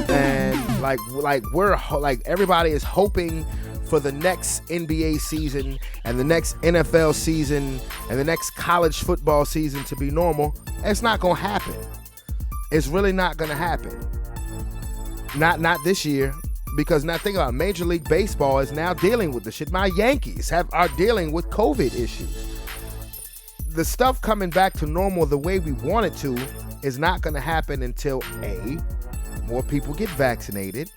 And like everybody is hoping for the next NBA season and the next NFL season and the next college football season to be normal. It's not going to happen. It's really not going to happen. Not this year, because now think about it, Major League Baseball is now dealing with the shit. My Yankees are dealing with COVID issues. The stuff coming back to normal the way we want it to is not going to happen until A, more people get vaccinated,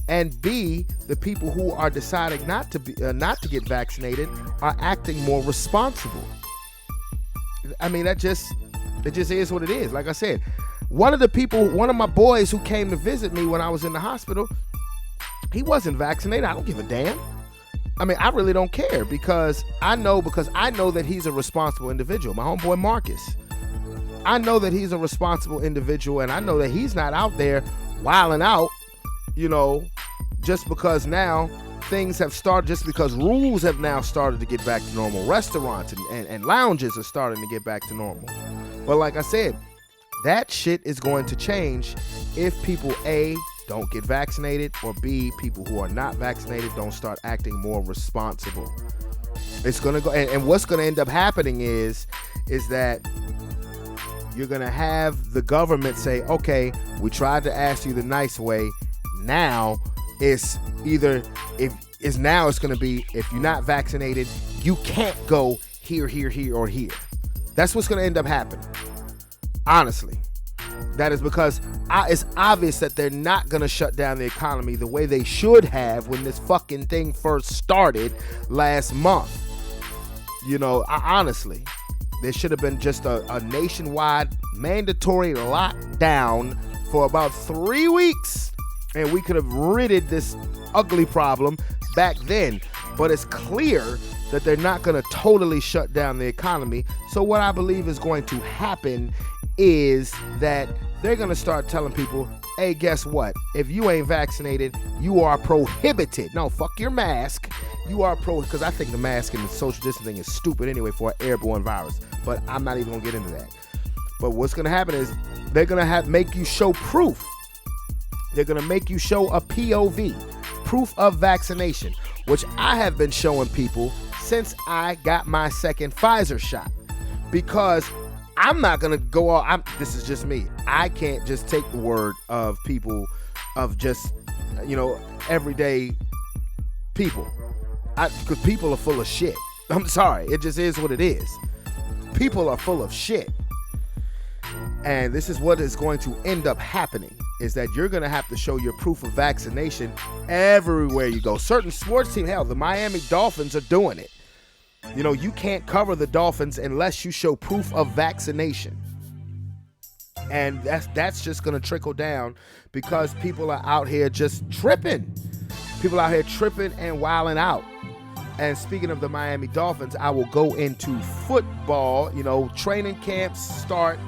and B, the people who are deciding not to get vaccinated are acting more responsible. I mean, it just is what it is. Like I said, one of my boys who came to visit me when I was in the hospital, he wasn't vaccinated. I don't give a damn. I mean, I really don't care because I know that he's a responsible individual. My homeboy Marcus, I know that he's a responsible individual, and I know that he's not out there wilding out, just because now things have started, just because rules have now started to get back to normal. Restaurants and lounges are starting to get back to normal. But like I said, that shit is going to change if people, A, don't get vaccinated, or B, people who are not vaccinated don't start acting more responsible. It's going to go, and what's going to end up happening is that you're going to have the government say, okay, we tried to ask you the nice way. Now it's either, it's going to be, if you're not vaccinated, you can't go here, or here. That's what's going to end up happening. Honestly, that is because it's obvious that they're not going to shut down the economy the way they should have when this fucking thing first started last month. Honestly, there should have been just a nationwide mandatory lockdown for about 3 weeks, and we could have ridded this ugly problem back then. But it's clear that they're not going to totally shut down the economy. So what I believe is going to happen is that they're going to start telling people, hey, guess what? If you ain't vaccinated, you are prohibited. No, fuck your mask. You are because I think the mask and the social distancing is stupid anyway for an airborne virus. But I'm not even going to get into that. But what's going to happen is they're going to make you show proof. They're going to make you show a POV, proof of vaccination, which I have been showing people since I got my second Pfizer shot. Because I'm not going to go all, this is just me. I can't just take the word of people, of just, everyday people. Because people are full of shit. I'm sorry. It just is what it is. People are full of shit. And this is what is going to end up happening, is that you're going to have to show your proof of vaccination everywhere you go. Certain sports teams, hell, the Miami Dolphins are doing it. You can't cover the Dolphins unless you show proof of vaccination. And that's just going to trickle down because people are out here just tripping. People out here tripping and wilding out. And speaking of the Miami Dolphins, I will go into football. Training camps start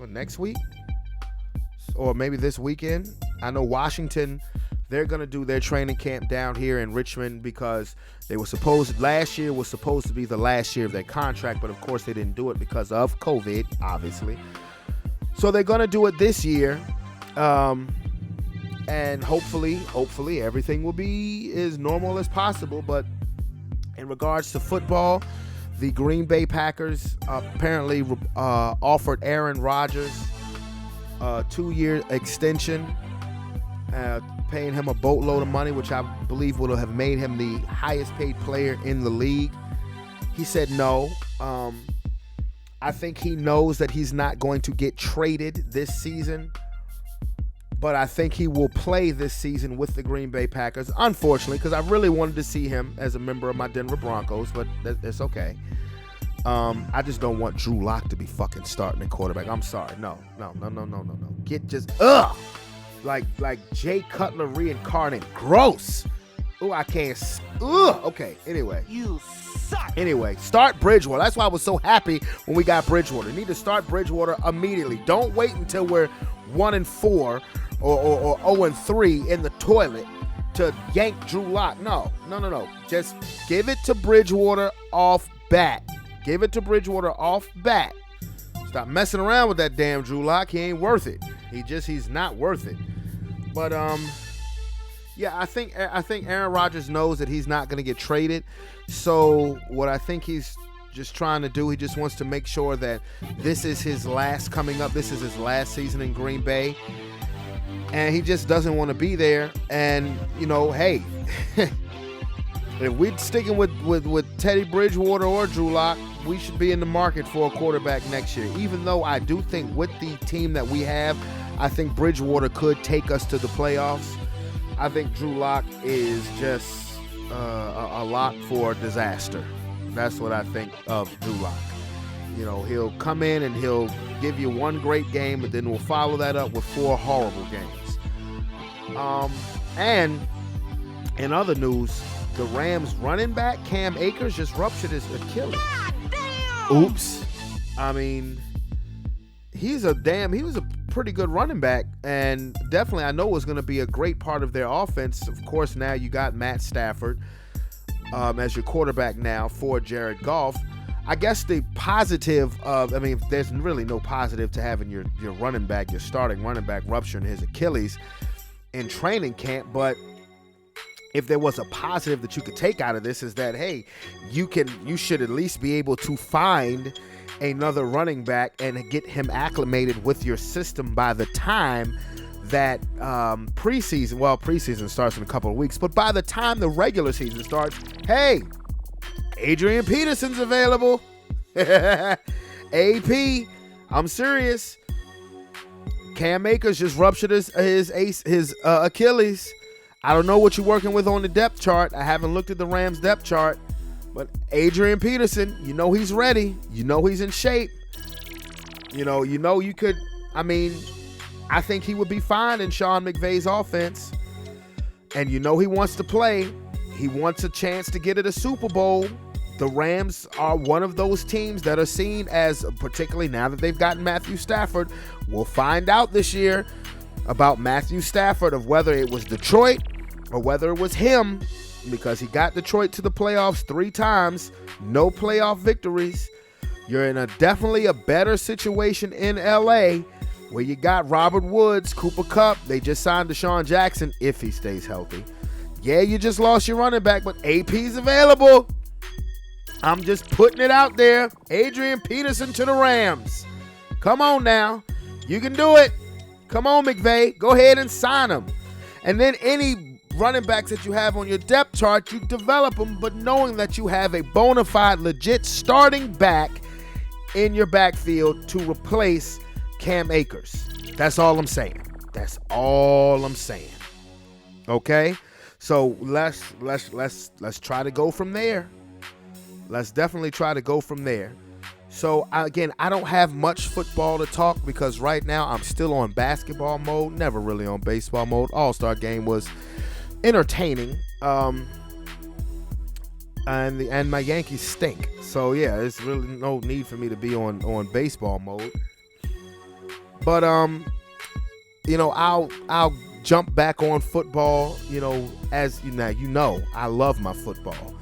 next week or maybe this weekend. I know Washington, They're going to do their training camp down here in Richmond because last year was supposed to be the last year of their contract, but of course they didn't do it because of COVID, obviously. So they're going to do it this year. And hopefully everything will be as normal as possible. But in regards to football, the Green Bay Packers apparently offered Aaron Rodgers a 2-year extension, paying him a boatload of money, which I believe would have made him the highest paid player in the league. He said no. I think he knows that he's not going to get traded this season, but I think he will play this season with the Green Bay Packers, unfortunately, because I really wanted to see him as a member of my Denver Broncos, but it's okay. I just don't want Drew Lock to be fucking starting at quarterback. I'm sorry. No. Get just, like Jay Cutler reincarnate. Gross. Ooh, I can't. Okay, anyway. You suck. Anyway, start Bridgewater. That's why I was so happy when we got Bridgewater. You need to start Bridgewater immediately. Don't wait until we're 1-4 or 0-3 in the toilet to yank Drew Lock. No. Just give it to Bridgewater off bat. Give it to Bridgewater off bat. Stop messing around with that damn Drew Lock. He ain't worth it. He's not worth it. But yeah, I think Aaron Rodgers knows that he's not going to get traded. So what I think he's just trying to do, he just wants to make sure that this is his last coming up. This is his last season in Green Bay. And he just doesn't want to be there. And, hey, if we're sticking with Teddy Bridgewater or Drew Lock, we should be in the market for a quarterback next year. Even though I do think with the team that we have, I think Bridgewater could take us to the playoffs. I think Drew Lock is just a lock for disaster. That's what I think of Drew Lock. He'll come in and he'll give you one great game, and then we'll follow that up with 4 horrible games. And in other news, the Rams running back Cam Akers just ruptured his Achilles. God damn! Oops. I mean, he was a pretty good running back, and definitely I know was going to be a great part of their offense. Of course, now you got Matt Stafford as your quarterback now for Jared Goff. I guess the positive there's really no positive to having your running back, your starting running back, rupturing his Achilles in training camp, but if there was a positive that you could take out of this is that, hey, you should at least be able to find another running back and get him acclimated with your system by the time that preseason starts in a couple of weeks, but by the time the regular season starts, hey, Adrian Peterson's available. AP, I'm serious. Cam Akers just ruptured his Achilles. I don't know what you're working with on the depth chart. I haven't looked at the Rams depth chart, but Adrian Peterson, he's ready. He's in shape. You could. I think he would be fine in Sean McVay's offense, and he wants to play. He wants a chance to get at a Super Bowl. The Rams are one of those teams that are seen as, particularly now that they've gotten Matthew Stafford. We'll find out this year about Matthew Stafford, of whether it was Detroit or whether it was him, because he got Detroit to the playoffs 3 times, no playoff victories. You're in definitely a better situation in LA, where you got Robert Woods, Cooper Kupp. They just signed Deshaun Jackson if he stays healthy. Yeah, you just lost your running back, but AP's available. I'm just putting it out there. Adrian Peterson to the Rams. Come on now. You can do it. Come on, McVay. Go ahead and sign him. And then any running backs that you have on your depth chart, you develop them, but knowing that you have a bona fide, legit starting back in your backfield to replace Cam Akers. That's all I'm saying. Okay? So let's try to go from there. Let's definitely try to go from there. So, again, I don't have much football to talk because right now I'm still on basketball mode, never really on baseball mode. All-Star game was entertaining, and my Yankees stink. So, yeah, there's really no need for me to be on baseball mode. But, I'll jump back on football, as you know, I love my football.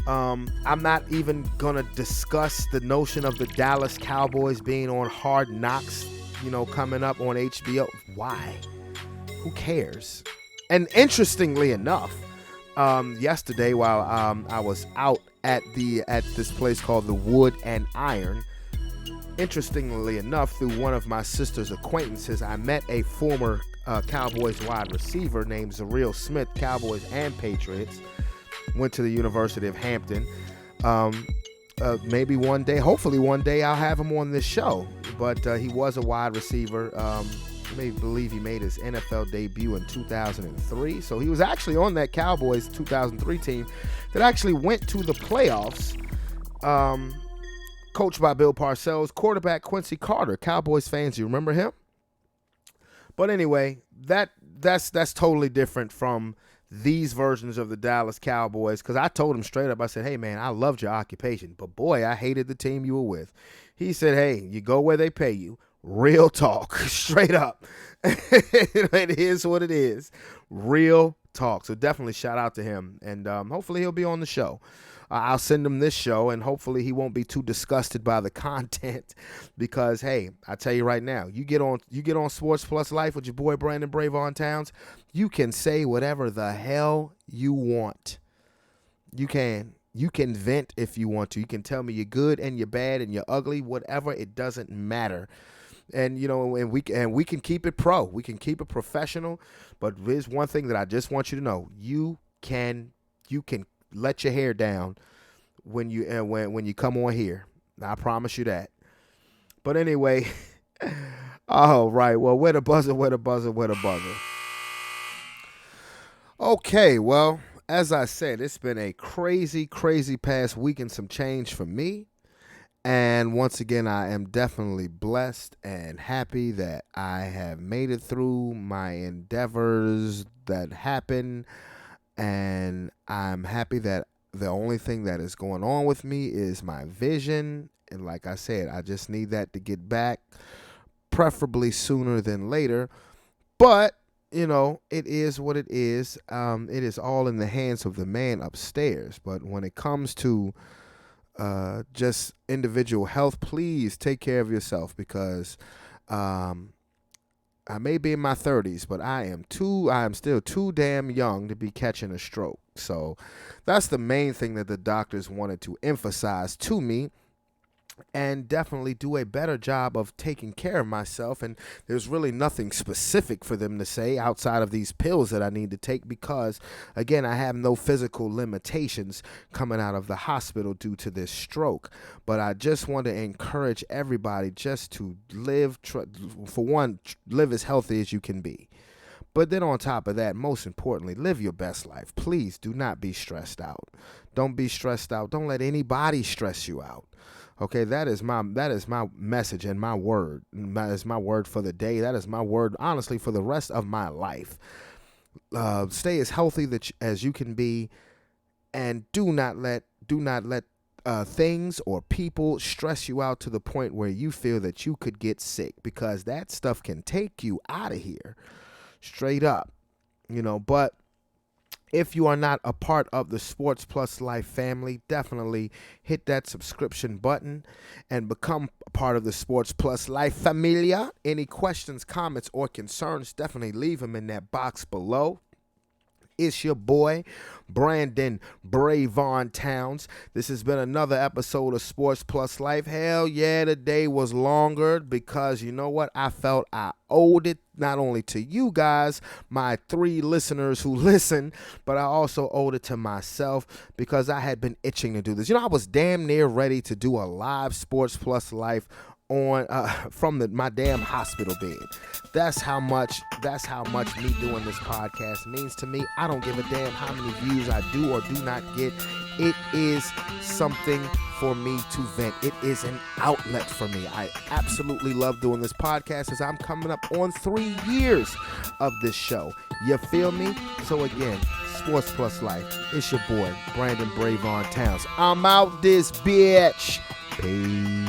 I'm not even going to discuss the notion of the Dallas Cowboys being on Hard Knocks, coming up on HBO. Why? Who cares? And interestingly enough, yesterday while I was out at this place called the Wood and Iron, interestingly enough, through one of my sister's acquaintances, I met a former Cowboys wide receiver named Zareel Smith, Cowboys and Patriots. Went to the University of Hampton. Maybe one day, hopefully one day, I'll have him on this show. But he was a wide receiver. I believe he made his NFL debut in 2003. So he was actually on that Cowboys 2003 team that actually went to the playoffs. Coached by Bill Parcells, quarterback Quincy Carter. Cowboys fans, you remember him? But anyway, that's totally different from these versions of the Dallas Cowboys, because I told him straight up, I said, hey, man, I loved your occupation, but boy, I hated the team you were with. He said, hey, you go where they pay you. Real talk, straight up. It is what it is. Real talk. So definitely shout out to him, and hopefully he'll be on the show. I'll send him this show, and hopefully he won't be too disgusted by the content, because hey, I tell you right now, you get on Sports Plus Life with your boy Brandon Brevon Towns, you can say whatever the hell you want. You can vent if you want to. You can tell me you're good and you're bad and you're ugly, whatever. It doesn't matter. And and we can keep it pro. We can keep it professional. But there's one thing that I just want you to know: you can let your hair down when you come on here. I promise you that. But anyway, all right. Well, where the buzzer? Okay, well, as I said, it's been a crazy, crazy past week and some change for me. And once again, I am definitely blessed and happy that I have made it through my endeavors that happened. And I'm happy that the only thing that is going on with me is my vision. And like I said, I just need that to get back, preferably sooner than later. But it is what it is. It is all in the hands of the man upstairs. But when it comes to just individual health, please take care of yourself, because I may be in my 30s, but I am still too damn young to be catching a stroke. So that's the main thing that the doctors wanted to emphasize to me, and definitely do a better job of taking care of myself. And there's really nothing specific for them to say outside of these pills that I need to take, because again, I have no physical limitations coming out of the hospital due to this stroke. But I just want to encourage everybody just to live as healthy as you can be. But then on top of that, most importantly, live your best life. Please do not be stressed out. Don't be stressed out. Don't let anybody stress you out. Okay, that is my message and my word. That is my word for the day. That is my word, honestly, for the rest of my life. Stay as healthy as you can be, and do not let things or people stress you out to the point where you feel that you could get sick, because that stuff can take you out of here, straight up. But if you are not a part of the Sports Plus Life family, definitely hit that subscription button and become a part of the Sports Plus Life familia. Any questions, comments, or concerns, definitely leave them in that box below. It's your boy, Brandon Brevon Towns. This has been another episode of Sports Plus Life. Hell yeah, the day was longer, because you know what? I felt I owed it not only to you guys, my 3 listeners who listen, but I also owed it to myself, because I had been itching to do this. I was damn near ready to do a live Sports Plus Life on from my damn hospital bed. That's how much me doing this podcast means to me. I don't give a damn how many views I do or do not get. It is something for me to vent. It is an outlet for me. I absolutely love doing this podcast, as I'm coming up on 3 years of this show. You feel me? So again, Sports Plus Life. It's your boy, Brandon Brevon Towns. I'm out this bitch. Peace.